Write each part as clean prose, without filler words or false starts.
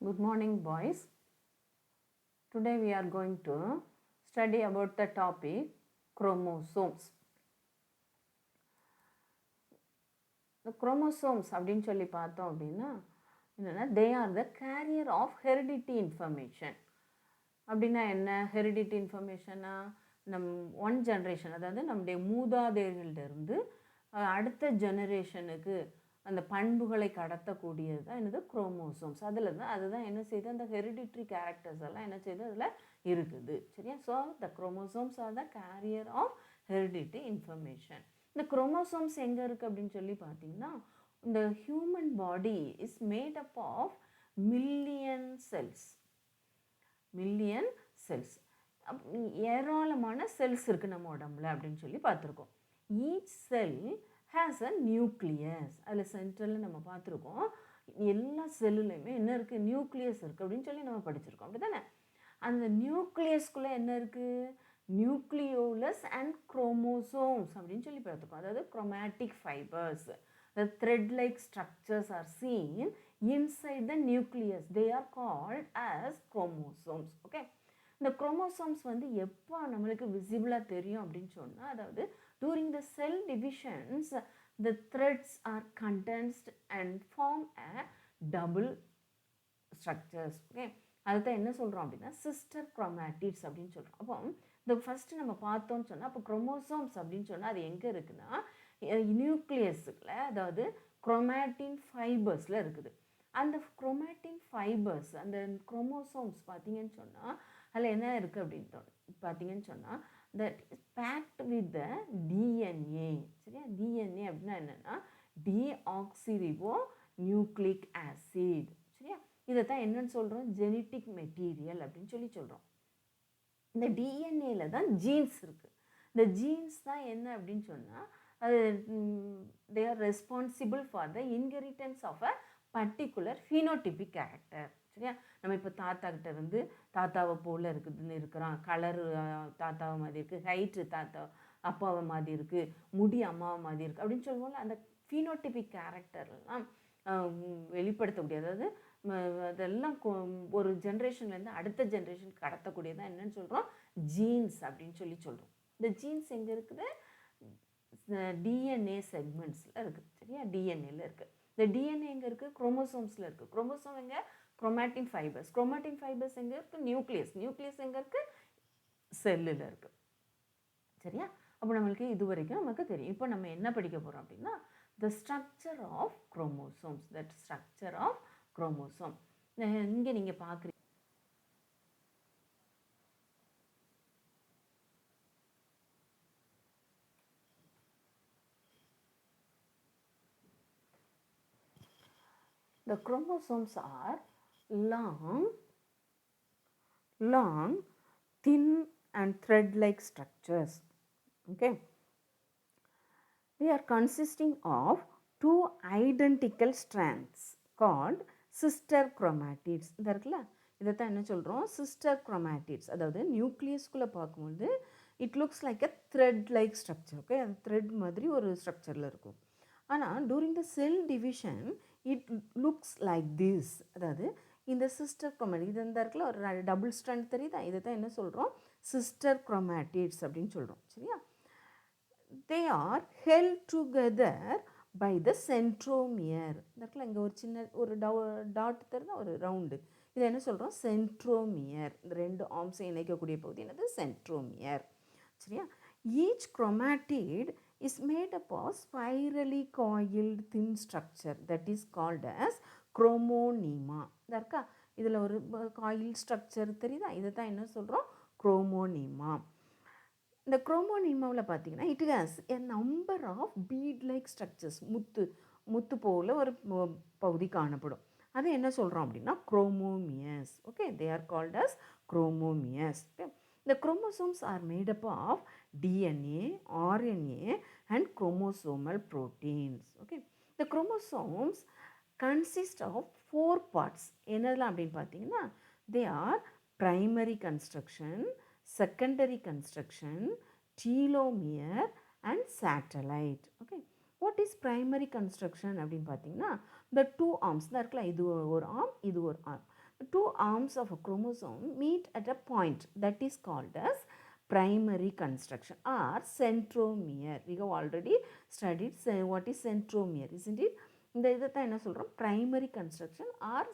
Good morning, boys. Today we are going to study about the topic chromosomes. The chromosomes அப்படின்னு சொல்லி பார்த்தோம் அப்படின்னா என்னென்னா they are the carrier of heredity information. அப்படின்னா என்ன heredity இன்ஃபர்மேஷனா one generation, அதாவது நம்முடைய மூதாதையர்களிலிருந்து அடுத்த ஜெனரேஷனுக்கு அந்த பண்புகளை கடத்தக்கூடியது தான் என்னது குரோமோசோம்ஸ். அதில் தான் அதுதான் என்ன செய்யுது, அந்த ஹெரிடிட்ரி கேரக்டர்ஸ் எல்லாம் என்ன செய்யுது அதில் இருக்குது. சரியா? So the chromosomes are the carrier of heredity information. இந்த குரோமோசோம்ஸ் எங்கே இருக்குது அப்படின்னு சொல்லி பார்த்தீங்கன்னா, இந்த human body is made up of million cells. ஏராளமான செல்ஸ் இருக்குது நம்ம உடம்புல அப்படின்னு சொல்லி பார்த்துருக்கோம். Each cell has a nucleus. அதில் சென்ட்ரலில் நம்ம பார்த்துருக்கோம், எல்லா செல்லுலையுமே என்ன இருக்குது, நியூக்ளியஸ் இருக்குது அப்படின்னு சொல்லி நம்ம படிச்சிருக்கோம். அப்படி தானே? அந்த நியூக்ளியஸ்குள்ளே என்ன இருக்குது, நியூக்ளியோலஸ் அண்ட் குரோமோசோம்ஸ் அப்படின்னு சொல்லி பார்த்துருக்கோம். அதாவது chromatic fibres, the thread-like structures are seen inside the nucleus. They are called as chromosomes. Okay. இந்த குரோமோசோம்ஸ் வந்து எப்போ நம்மளுக்கு விசிபிளாக தெரியும் அப்படின்னு சொன்னால், அதாவது during the cell divisions the threads are condensed and form a double structures. Okay. அதுதான் என்ன சொல்கிறோம் அப்படின்னா சிஸ்டர் குரோமேட்டிட்ஸ் அப்படின்னு சொல்கிறோம். அப்போ இந்த ஃபஸ்ட்டு நம்ம பார்த்தோன்னு சொன்னால், அப்போ குரோமோசோம்ஸ் அப்படின்னு சொன்னால் அது எங்கே இருக்குன்னா நியூக்ளியஸுக்குள்ள, அதாவது குரோமேட்டின் ஃபைபர்ஸில் இருக்குது. அந்த குரோமேட்டின் ஃபைபர்ஸ், அந்த குரோமோசோம்ஸ் பார்த்தீங்கன்னு சொன்னால் அதில் என்ன இருக்குது அப்படின்னு பார்த்தீங்கன்னு சொன்னால், that is packed with the DNA. சரியா? டிஎன்ஏ அப்படின்னா என்னென்னா டிஆக்சிரிபோ நியூக்ளிக் ஆசிட். சரியா? இதை தான் என்னன்னு சொல்கிறோம், ஜெனட்டிக் மெட்டீரியல் அப்படின்னு சொல்லி சொல்கிறோம். இந்த டிஎன்ஏல தான் ஜீன்ஸ் இருக்குது. இந்த ஜீன்ஸ் தான் என்ன அப்படின்னு சொன்னால், அது they are responsible for the inheritance of a particular phenotypic character. சரியா? நம்ம இப்போ தாத்தாக்கிட்ட இருந்து தாத்தாவை போல் இருக்குதுன்னு இருக்கிறான், கலரு தாத்தாவை மாதிரி இருக்குது, ஹைட்டு தாத்தா அப்பாவை மாதிரி இருக்குது, முடி அம்மாவை மாதிரி இருக்குது அப்படின்னு சொல்லுவோம்ல. அந்த ஃபினோடிபிக் கேரக்டர்லாம் வெளிப்படுத்தக்கூடிய, அதாவது அதெல்லாம் ஒரு ஜென்ரேஷன்லேருந்து அடுத்த ஜென்ரேஷனுக்கு கடத்தக்கூடியதான் என்னன்னு சொல்கிறோம், ஜீன்ஸ் அப்படின்னு சொல்லி சொல்கிறோம். இந்த ஜீன்ஸ் எங்கே இருக்குது, டிஎன்ஏ செக்மெண்ட்ஸில் இருக்குது. சரியா? டிஎன்ஏல இருக்குது. இந்த டிஎன்ஏ எங்கே இருக்குது, குரோமோசோம்ஸில் இருக்குது. குரோமோசோம் எங்கே, குரோமேட்டின் ஃபைபர்ஸ். குரோமேட்டின் ஃபைபர்ஸ் எங்கே இருக்குது, நியூக்ளியஸ். நியூக்ளியஸ் எங்கே இருக்குது, செல்லில் இருக்குது. சரியா? அப்போ நம்மளுக்கு இது வரைக்கும் நமக்கு தெரியும். இப்போ நம்ம என்ன படிக்க போகிறோம் அப்படின்னா, the structure of chromosomes. That structure of chromosome. இங்கே நீங்கள் பார்க்குறீங்க, the chromosomes are long, thin and thread-like structures. Okay. They are consisting of two identical strands called sister chromatids. இந்த இருக்குல்ல, இதை தான் என்ன சொல்கிறோம், சிஸ்டர் குரோமேட்டிட்ஸ். அதாவது நியூக்ளியஸ்குள்ளே பார்க்கும்போது it looks like a thread like structure. Okay. அது த்ரெட் மாதிரி ஒரு ஸ்ட்ரக்சரில் இருக்கும். ஆனால் during the cell division it looks like this. அதாவது இந்த சிஸ்டர் குரோமேட்டிட், இது இந்த இருக்குல்ல ஒரு டபுள் ஸ்ட்ராண்ட் தெரியுதா, இதை தான் என்ன சொல்கிறோம், சிஸ்டர் குரோமேட்டிட்ஸ் அப்படின்னு சொல்கிறோம். சரியா? they are held together by the centromere. இந்த இடத்துல இங்கே ஒரு சின்ன ஒரு டாட் தெரியுதா, ஒரு ரவுண்டு, இதை என்ன சொல்கிறோம், சென்ட்ரோமியர். இந்த ரெண்டு ஆர்ம்ஸை இணைக்கக்கூடிய பகுதி என்னது, சென்ட்ரோமியர். சரியா? Each chromatid is made up of spirally coiled thin structure that is called as chromonema. இந்த இருக்கா, இதில் ஒரு காயில் ஸ்ட்ரக்சர் தெரியுதா, இதை தான் என்ன சொல்கிறோம், குரோமோனீமா. இந்த குரோமோனீமாவில் பார்த்தீங்கன்னா it has a number of bead like structures. முத்து போல் ஒரு பகுதி காணப்படும். அதை என்ன சொல்கிறோம் அப்படின்னா chromomeres. Okay. They are called as chromomeres. Okay. The chromosomes are made up of DNA, RNA and chromosomal proteins. Okay. The chromosomes consist of 4 parts. என்னதெல்லாம் அப்படின்னு பார்த்தீங்கன்னா, they are primary construction, secondary construction, telomere and satellite. Okay. What is primary construction அப்படின்னு பார்த்தீங்கன்னா, the two arms தான் இருக்கலாம், இது ஒரு arm, இது ஒரு arm. Two arms of a chromosome meet at a point that is called as primary construction or centromere. We have already studied what is centromere, isn't it? இந்த இதை தான் என்ன சொல்கிறோம், primary construction or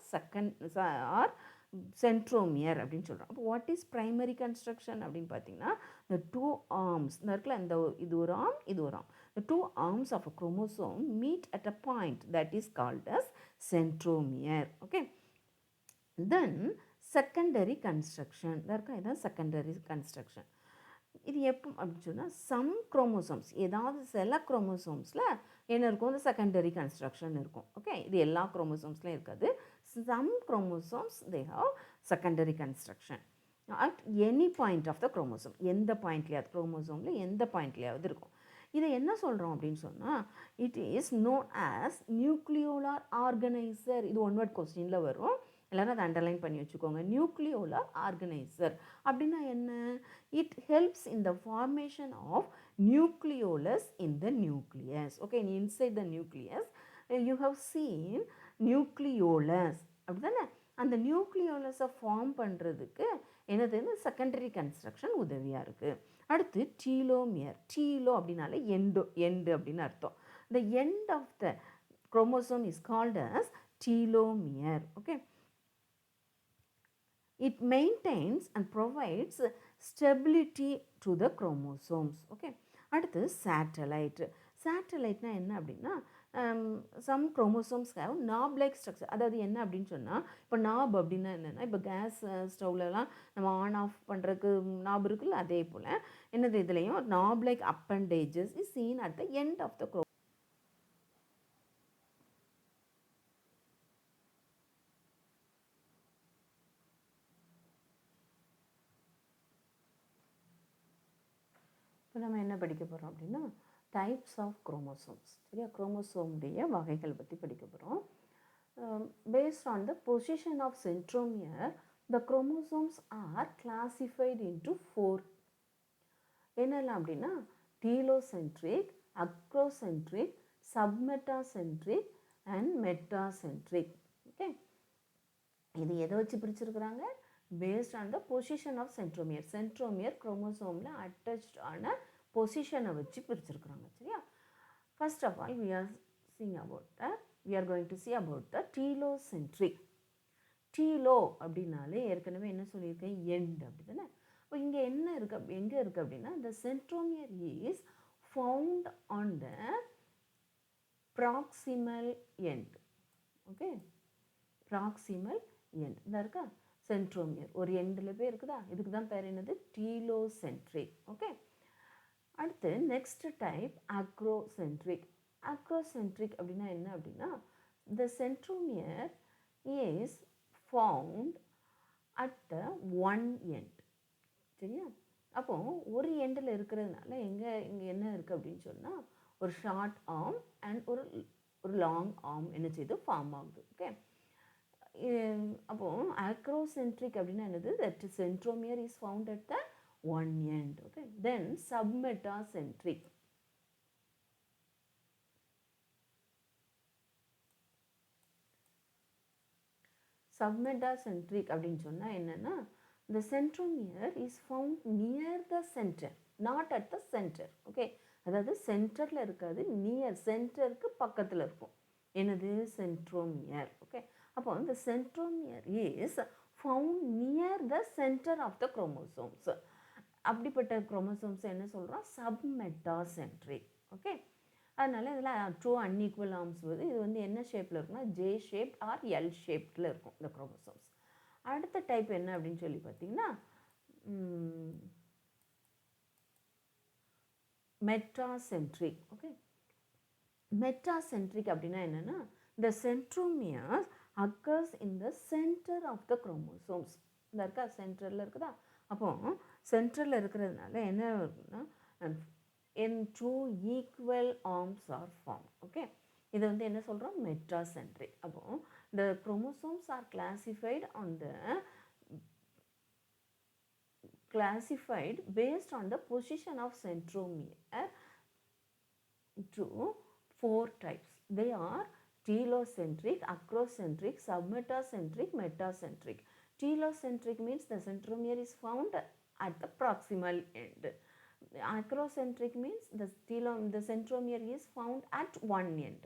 or centromere அப்படின்னு சொல்கிறோம். அப்போ what is primary construction அப்படின்னு பார்த்தீங்கன்னா, இந்த டூ ஆர்ம்ஸ் இந்த இருக்குல்ல, இந்த இது ஒரு ஆர்ம், இது ஒரு arm, the two arms of a chromosome meet at a point that is called as centromere. Okay. Then secondary construction. இதான் secondary construction. இது எப்போ அப்படின்னு சொன்னால், சம் குரோமோசோம்ஸ், ஏதாவது சில குரோமோசோம்ஸில் என்ன இருக்கும், இந்த செகண்டரி கன்ஸ்ட்ரக்ஷன் இருக்கும். ஓகே, இது எல்லா குரோமோசோம்ஸ்லையும் இருக்காது. Some chromosomes they have secondary construction at any point of the chromosome. எந்த பாயிண்ட்லையாவது குரோமோசோமில் எந்த பாயிண்ட்லையாவது இருக்கும். இதை என்ன சொல்கிறோம் அப்படின்னு சொன்னால், it is known as nucleolar organiser. இது ஒன் வேர்ட் கொஸ்டினில் வரும், எல்லாரும் அதை அண்டர்லைன் பண்ணி வச்சுக்கோங்க. நியூக்ளியோலார் ஆர்கனைசர் அப்படின்னா என்ன? It helps in the formation of nucleolus in the nucleus. Okay, inside the nucleus you have seen nucleolus, அப்படி தானே? அந்த நியூக்ளியோலஸை ஃபார்ம் பண்ணுறதுக்கு என்னது, செகண்டரி கன்ஸ்ட்ரக்ஷன் உதவியாக இருக்குது. அடுத்து டீலோமியர். டீலோ அப்படின்னாலே எண்டு அப்படின்னு அர்த்தம். the end of the chromosome is called as telomere. Okay, it maintains and provides stability to the chromosomes. Okay, அடுத்து satellite. சேட்டலைட்னா என்ன அப்படின்னா, some chromosomes have knob like structure. அதாவது என்ன அப்படின்னு சொன்னால், இப்போ நாப் அப்படின்னா என்னென்னா, இப்போ கேஸ் ஸ்டவ்லலாம் நம்ம ஆன் ஆஃப் பண்ணுறதுக்கு நாப் இருக்குல்ல, அதே போல் என்னது இதுலேயும் knob like appendages is seen at the end of the இப்போ நம்ம என்ன படிக்க போகிறோம் அப்படின்னா, டைப்ஸ் ஆஃப் குரோமோசோம்ஸ். சரியா, குரோமோசோமுடைய வகைகள் பற்றி படிக்க போகிறோம். Based on the position of centromere, the chromosomes are classified into 4. என்னெல்லாம் அப்படின்னா, telocentric, acrocentric, submetacentric and metacentric. Okay, இது எதை வச்சு பிரிச்சிருக்கிறாங்க? Based on the position of centromere. Centromere குரோமோசோமில் அட்டாச்ட் ஆன பொசிஷனை வச்சு பிரிச்சிருக்கிறாங்க. சரியா, first of all we are going to see about the telocentric. Telo அப்படின்னாலே ஏற்கனவே என்ன சொல்லியிருக்கேன், எண்ட் அப்படி தானே. இப்போ இங்கே என்ன இருக்குது, எங்கே இருக்குது அப்படின்னா, the centromere is found on the proximal end. Okay, proximal end இந்த இருக்கா சென்ட்ரோமியர், ஒரு எண்டில் போய் இருக்குதா, இதுக்கு தான் பேர் என்னது, டீலோசென்ட்ரிக். ஓகே, அடுத்து நெக்ஸ்ட் டைப் அக்ரோசென்ட்ரிக். அக்ரோசென்ட்ரிக் அப்படின்னா என்ன அப்படின்னா, the centromere is found at the one end. சரியா, அப்போ ஒரு எண்டில் இருக்கிறதுனால இங்கே என்ன இருக்குது அப்படின்னு சொன்னால், ஒரு ஷார்ட் ஆர்ம் அண்ட் ஒரு லாங் ஆர்ம் என்ன செய்து ஃபார்ம் ஆகுது. ஓகே, அப்போது அக்ரோசென்ட்ரிக் அப்படின்னா என்னது, that centromere is found at the one end. Okay, then submetacentric. Submetacentric அப்படின்னு சொன்னால் என்னென்னா, the centromere is found near the center, not at the center. Okay, அதாவது சென்டரில் இருக்காது, நியர் சென்டருக்கு பக்கத்தில் இருக்கும். என்னது, சென்ட்ரோமியர். ஓகே, அப்போ the centromere is found near the center of the chromosomes. அப்படிப்பட்ட குரோமோசோம்ஸ் என்ன சொல்கிறோம், சப்மெட்டாசென்ட்ரிக். ஓகே, அதனால் இதில் டூ அன்ஈக்குவல் ஆர்ம்ஸ் வருது. இது வந்து என்ன ஷேப்பில் இருக்குன்னா, ஜே ஷேப்ட் ஆர் எல் ஷேப்டில் இருக்கும் இந்த குரோமோசோம்ஸ். அடுத்த டைப் என்ன அப்படின்னு சொல்லி பார்த்தீங்கன்னா, மெட்டாசென்ட்ரிக். ஓகே, மெட்டாசென்ட்ரிக் அப்படின்னா என்னென்னா, the centromere occurs in the center of the chromosomes. இந்த இருக்கா, சென்டரில் இருக்குதா, அப்போ சென்டரில் இருக்கிறதுனால என்ன இருக்குன்னா, in two equal arms are formed. Okay, இது வந்து என்ன சொல்கிறோம், மெட்டாசென்ட்ரிக். அப்போ the chromosomes are classified based on the position of centromere to 4 types. They are telocentric, acrocentric, submetacentric, metacentric. Telocentric means the centromere is found at the proximal end. Acrocentric means the centromere is found at one end.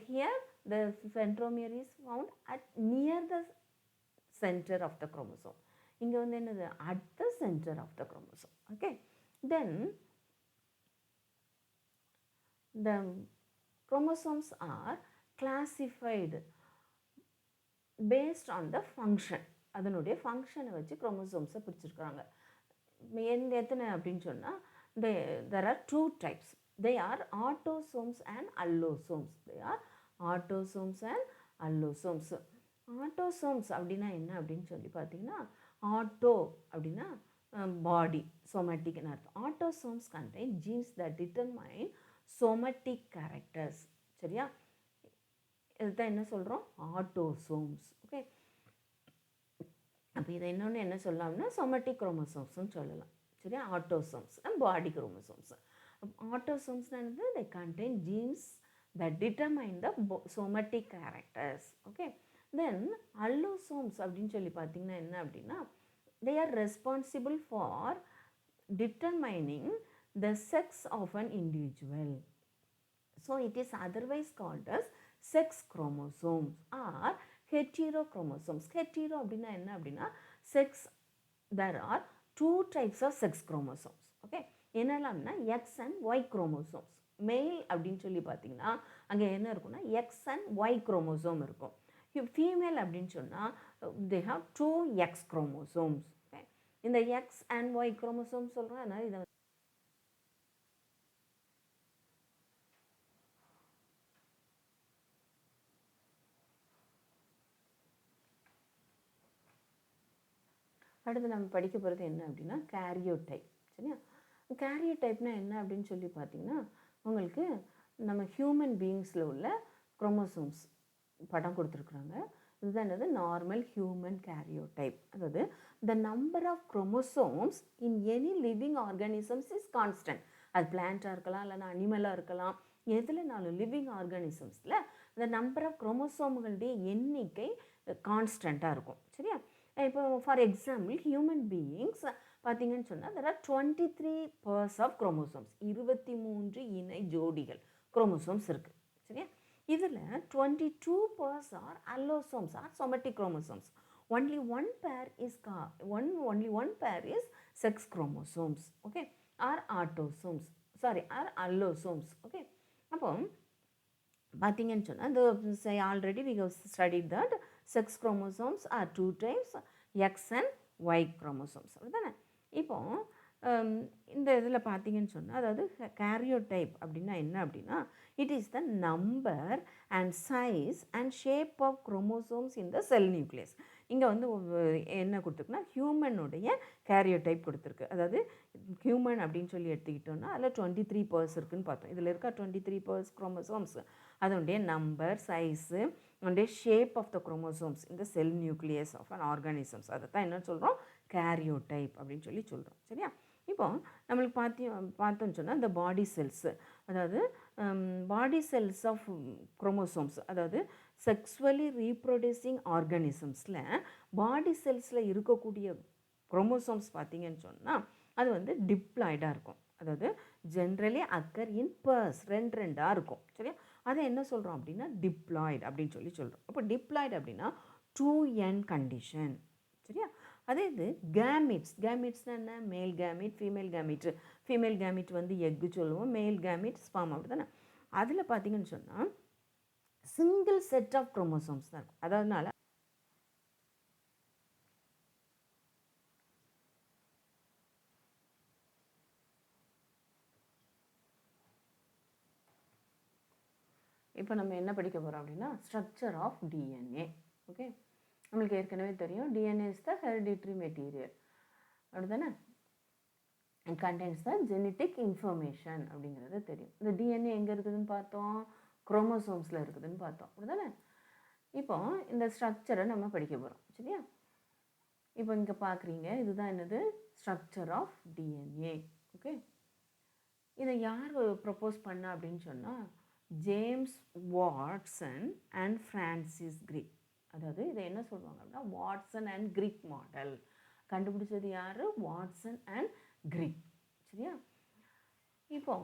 Here the centromere is found at near the center of the chromosome. இங்கே வந்து என்னது at the center of the chromosome. Okay, then the chromosomes are classified based on the function. அதனுடைய ஃபங்க்ஷனை வச்சு குரோமோசோம்ஸை பிரிச்சிருக்கிறாங்க. எத்தனை அப்படின்னு சொன்னால் there are two types. They are autosomes and allosomes. They are autosomes and allosomes. Autosomes அப்படின்னா என்ன அப்படின்னு சொல்லி பார்த்தீங்கன்னா, ஆட்டோ அப்படின்னா பாடி, சோமேட்டிக்னு அர்த்தம். autosomes contain genes that determine somatic characters. சரியா, இதுதான் என்ன சொல்கிறோம், ஆட்டோசோம்ஸ். ஓகே, அப்போ இதை இன்னொன்று என்ன சொல்லலாம்னா சொமேட்டிக் குரோமோசோம்ஸ்னு சொல்லலாம். சரியா, ஆட்டோசோம்ஸ் பாடி குரோமோசோம்ஸ். ஆட்டோசோம்ஸ்னு they contain genes that determine the somatic characters. Okay, then allosomes அப்படின்னு சொல்லி பார்த்தீங்கன்னா என்ன அப்படின்னா, they are responsible for determining the sex of an individual. So it is otherwise called as sex chromosomes or heterochromosomes. Hetero அப்படின்னா என்ன அப்படின்னா sex, there are two types of sex chromosomes. Okay, என்னெல்லாம்னா X and Y chromosomes. மேல் அப்படின்னு சொல்லி பார்த்தீங்கன்னா அங்கே என்ன இருக்குன்னா X and Y chromosome இருக்கும். ஃபீமேல் அப்படின்னு சொன்னால் they have two X chromosomes. Okay, இந்த X and Y chromosome சொல்கிறோம். அதனால் இதை அடுத்து நம்ம படிக்க போகிறது என்ன அப்படின்னா கேரியோடைப். சரியா, கேரியோடைப்னால் என்ன அப்படின்னு சொல்லி பார்த்தீங்கன்னா, உங்களுக்கு நம்ம ஹியூமன் பீயிங்ஸில் உள்ள குரோமோசோம்ஸ் படம் கொடுத்துருக்குறாங்க. இதுதான் என்னது நார்மல் ஹியூமன் கேரியோடைப். அதாவது the number of chromosomes in any living organisms is constant. அது பிளான்ட்டாக இருக்கலாம், இல்லைனா அனிமலாக இருக்கலாம், எதுலனாலும் லிவிங் ஆர்கானிசம்ஸில் இந்த நம்பர் ஆஃப் குரோமோசோம்களுடைய எண்ணிக்கை கான்ஸ்டண்ட்டாக இருக்கும். சரியா, இப்போ ஃபார் எக்ஸாம்பிள் ஹியூமன் பீயிங்ஸ் பார்த்தீங்கன்னு சொன்னால் there are 23 pairs of chromosomes. 23 இணை ஜோடிகள் குரோமோசோம்ஸ் இருக்குது. சரியா, இதில் 22 pairs are allosomes or somatic chromosomes. Only one pair is sex chromosomes. Okay, or autosomes, sorry, or allosomes. Okay, அப்போ பார்த்தீங்கன்னு சொன்னால் the already we have studied that sex chromosomes are two types, X and Y chromosomes. அப்படிதானே, இப்போ இந்த இதில் பார்த்தீங்கன்னு சொன்னால், அதாவது கேரியோடைப் அப்படின்னா என்ன அப்படின்னா, it is the number and size and shape of chromosomes in the cell nucleus. இங்கே வந்து என்ன கொடுத்துருக்குன்னா ஹியூமனுடைய கேரியோடைப் கொடுத்துருக்கு. அதாவது ஹியூமன் அப்படின்னு சொல்லி எடுத்துக்கிட்டோன்னா அதில் 23 pairs இருக்குதுன்னு பார்த்தோம். இதில் இருக்க 23 pairs குரோமோசோம்ஸ், அதனுடைய number, size and shape of the chromosomes இந்த cell nucleus of an organisms, அதை தான் என்ன சொல்கிறோம், கேரியோடைப் அப்படின்னு சொல்லி சொல்கிறோம். சரியா, இப்போ நம்மளுக்கு பார்த்தோம்னு சொன்னால் இந்த பாடி செல்ஸு, அதாவது பாடி செல்ஸ் ஆஃப் குரோமோசோம்ஸ், அதாவது செக்ஸுவலி ரீப்ரொடியூசிங் ஆர்கானிசம்ஸில் பாடி செல்ஸில் இருக்கக்கூடிய குரோமோசோம்ஸ் பார்த்தீங்கன்னு சொன்னால் அது வந்து டிப்ளாய்டாக இருக்கும். அதாவது ஜென்ரலி அக்கர் இன் பர்ஸ், ரெண்டாக இருக்கும். சரியா, அதை என்ன சொல்கிறோம் அப்படின்னா டிப்ளாய்டு அப்படின்னு சொல்லி சொல்கிறோம். அப்போ டிப்ளாய்டு அப்படின்னா 2n கண்டிஷன். சரியா, அதே இது கேமிட்ஸ்னால் என்ன, மேல் gamete, female gamete. Female gamete வந்து எக்கு சொல்லுவோம், மேல் கேமிட் ஸ்பாம், அப்படி தானே. அதில் பார்த்தீங்கன்னு சொன்னால் சிங்கிள் செட் ஆஃப் குரோமோசோம்ஸ் தான் இருக்கும். அதனால இப்போ நம்ம என்ன படிக்க போகிறோம் அப்படின்னா ஸ்ட்ரக்சர் ஆஃப் டிஎன்ஏ. ஓகே, நம்மளுக்கு ஏற்கனவே தெரியும் DNA is the hereditary material, அப்படி தானே. It contains the genetic information அப்படிங்கிறது தெரியும். இந்த டிஎன்ஏ எங்கே இருக்குதுன்னு பார்த்தோம், குரோமோசோம்ஸில் இருக்குதுன்னு பார்த்தோம், அப்படி தானே. இப்போ இந்த ஸ்ட்ரக்சரை நம்ம படிக்க போகிறோம். சரியா, இப்போ இங்கே பார்க்குறீங்க, இதுதான் என்னது ஸ்ட்ரக்சர் ஆஃப் டிஎன்ஏ. ஓகே, இதை யார் ப்ரப்போஸ் பண்ணா அப்படின்னு சொன்னால் ஜேம்ஸ் வாட்சன் அண்ட் ஃப்ரான்சிஸ் கிரிக். அதாவது இதை என்ன சொல்லுவாங்க அப்படின்னா வாட்சன் அண்ட் கிரிக் மாடல். கண்டுபிடிச்சது யார்? Watson and Crick. சரியா? இப்போ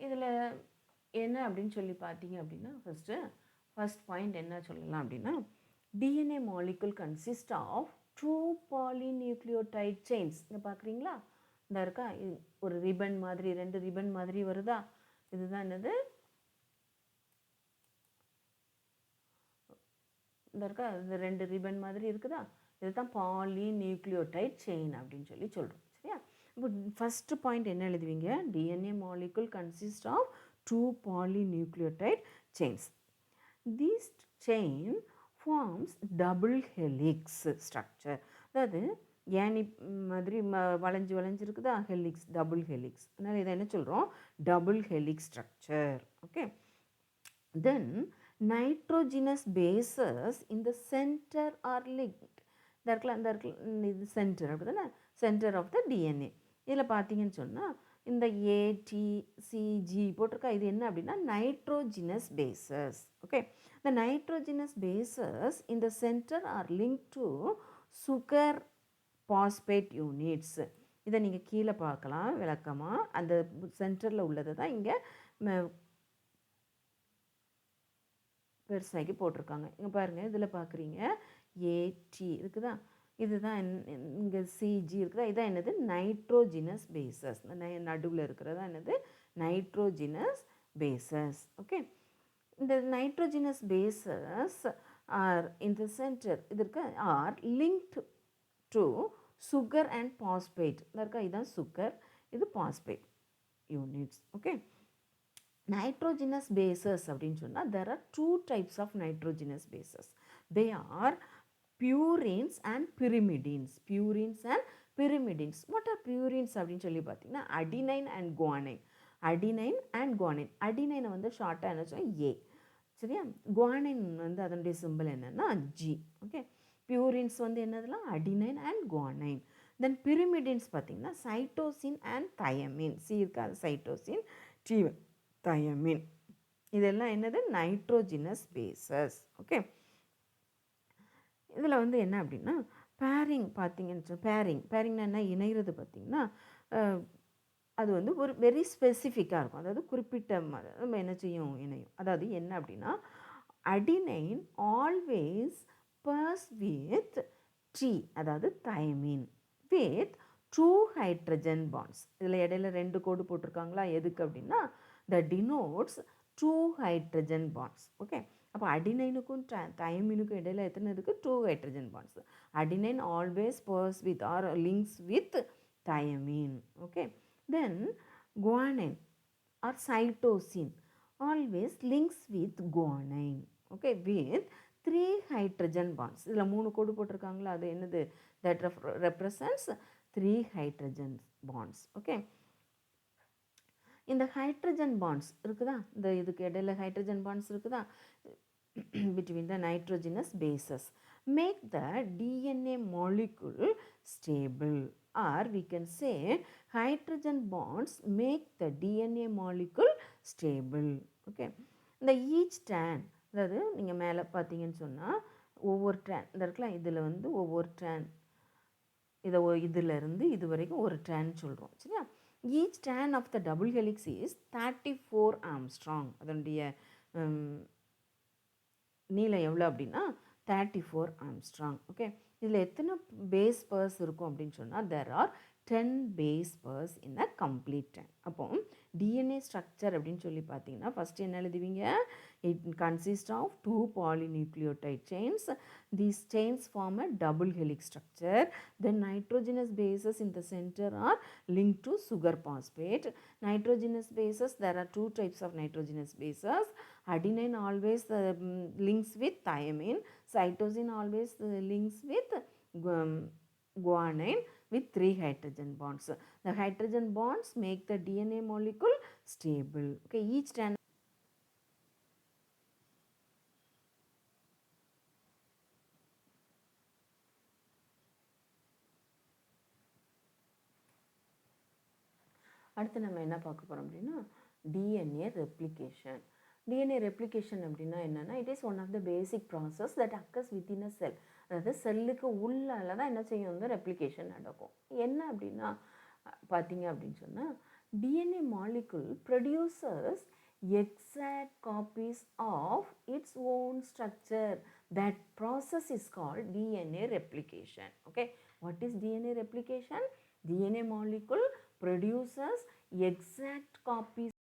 இதில் என்ன அப்படின்னு சொல்லி பார்த்தீங்க அப்படின்னா ஃபர்ஸ்ட் பாயிண்ட் என்ன சொல்லலாம் அப்படின்னா DNA molecule consist of 2 polynucleotide chains. இங்கே பார்க்குறீங்களா? இந்த இருக்கா, இது ஒரு ரிபன் மாதிரி, 2 ரிபன் மாதிரி வருதா? இதுதான் என்னது? இந்த இருக்கா, இந்த 2 ரிபன் மாதிரி இருக்குதா? இதுதான் பாலிநியூக்ளியோடைட் செயின் அப்படின்னு சொல்லி சொல்கிறோம். சரியா? இப்போ ஃபஸ்ட்டு பாயிண்ட் என்ன எழுதுவீங்க? DNA molecule consist of 2 polynucleotide chains. This chain forms double helix structure. அதாவது ஏனி மாதிரி வளைஞ்சிருக்குதா? Helix, double helix. அதனால் இதை என்ன சொல்கிறோம்? Double helix structure. Okay. Then nitrogenous bases in the center are linked. இந்த இது சென்டர் அப்படிதானே, சென்டர் ஆஃப் த டிஎன்ஏ. இதில் பார்த்தீங்கன்னு சொன்னால் இந்த ஏடிசிஜி போட்டிருக்கா, இது என்ன அப்படின்னா nitrogenous bases. Okay. The nitrogenous bases in the center are linked to sugar phosphate units. இதை நீங்கள் கீழே பார்க்கலாம் விளக்கமாக. அந்த சென்டரில் உள்ளது தான் இங்கே பெருசாக்கி போட்டிருக்காங்க. இங்கே பாருங்கள், இதில் பார்க்குறீங்க ஏடி இருக்குதா, இதுதான் இங்கே சிஜி இருக்குதா, இதான் என்னது? Nitrogenous bases. நடுவில் இருக்கிறதா என்னது? Nitrogenous bases. ஓகே. இந்த nitrogenous bases are in the centre இதற்கு are linked to sugar and phosphate. இருக்கா, இதுதான் சுகர், இது phosphate units. Okay. nitrogenous bases அப்படின்னு சொன்னால் there are 2 types of nitrogenous bases. They are purines and pyrimidines. Purines and pyrimidines. What are purines அப்படின்னு சொல்லி பார்த்தீங்கன்னா adenine and guanine. Adenine and guanine. அடினைனை வந்து ஷார்ட்டாக என்ன சொல்லுவோம்? ஏ. சரியா? குவானைன் வந்து அதனுடைய சிம்பிள் என்னென்னா ஜி. ஓகே. பியூரின்ஸ் வந்து என்னதுலாம்? Adenine and guanine. Then pyrimidines பார்த்தீங்கன்னா சைட்டோசின் அண்ட் தயமின். சி இருக்காது, சைட்டோசின், டி தயமின். இதெல்லாம் என்னது? Nitrogenous bases. ஓகே. இதில் வந்து என்ன அப்படின்னா பேரிங் பார்த்தீங்கன்னு பேரிங்னா என்ன? இணைகிறது பார்த்தீங்கன்னா அது வந்து ஒரு வெரி ஸ்பெசிஃபிக்காக இருக்கும். அதாவது குறிப்பிட்ட நம்ம என்ன செய்யும்? இணையும். அதாவது என்ன அப்படின்னா adenine always pairs with T, அதாவது தயமின், வித் 2 hydrogen bonds. இதில் இடையில 2 கோடு போட்டிருக்காங்களா? எதுக்கு அப்படின்னா that denotes 2 hydrogen bonds. Okay. அப்போ அடினைனுக்கும் தயமினுக்கும் இடையில எத்தனை இருக்குது? 2 hydrogen bonds. Adenine always pairs with or links with thiamine. Okay. Then guanine or cytosine always links with guanine. Okay, with 3 hydrogen bonds. இதில் 3 கோடு போட்டிருக்காங்களா? அது என்னது? That represents 3 hydrogen bonds. Okay. இந்த hydrogen bonds இருக்குதா? இந்த இதுக்கு இடையில ஹைட்ரஜன் பாண்ட்ஸ் இருக்குதா? between the nitrogenous bases make the DNA molecule stable, or we can say hydrogen bonds make the DNA molecule stable. Okay. இந்த each strand, அதாவது நீங்கள் மேலே பார்த்தீங்கன்னு சொன்னால் ஒவ்வொரு ட்ரான் இந்த இருக்கலாம், இதில் வந்து ஒவ்வொரு ட்ரான், இதிலிருந்து இது வரைக்கும் ஒரு ட்ரான் சொல்கிறோம். சரியா? each strand of the double helix is 34 Armstrong. அதனுடைய நீளம் எவ்வளோ அப்படின்னா 34 Armstrong. ஓகே. இதில் எத்தனை பேஸ் பர்ஸ் இருக்கும் அப்படின்னு சொன்னால் there are 10 base pairs in a complete strand. அப்போ டிஎன்ஏ ஸ்ட்ரக்சர் அப்படின்னு சொல்லி பார்த்தீங்கன்னா ஃபஸ்ட்டு என்ன எழுதுவீங்க? It consists of 2 polynucleotide chains. These chains form a double helix structure. The nitrogenous bases in the center are linked to sugar phosphate. Nitrogenous bases, there are 2 types of nitrogenous bases. Adenine always links with thymine. Cytosine always links with guanine with 3 hydrogen bonds. The hydrogen bonds make the DNA molecule stable. Okay, each strand. அடுத்து நம்ம என்ன பார்க்க போகிறோம் அப்படின்னா DNA replication. DNA replication அப்படின்னா என்னென்னா it is one of the basic process that occurs within a cell. அதாவது செல்லுக்கு உள்ளால தான் என்ன செய்யும் வந்து ரெப்ளிகேஷன் நடக்கும். என்ன அப்படின்னா பார்த்தீங்க அப்படின்னு சொன்னால் DNA molecule producers exact copies of its own structure. That process is called DNA replication. Okay, what is DNA replication? DNA molecule produces exact copies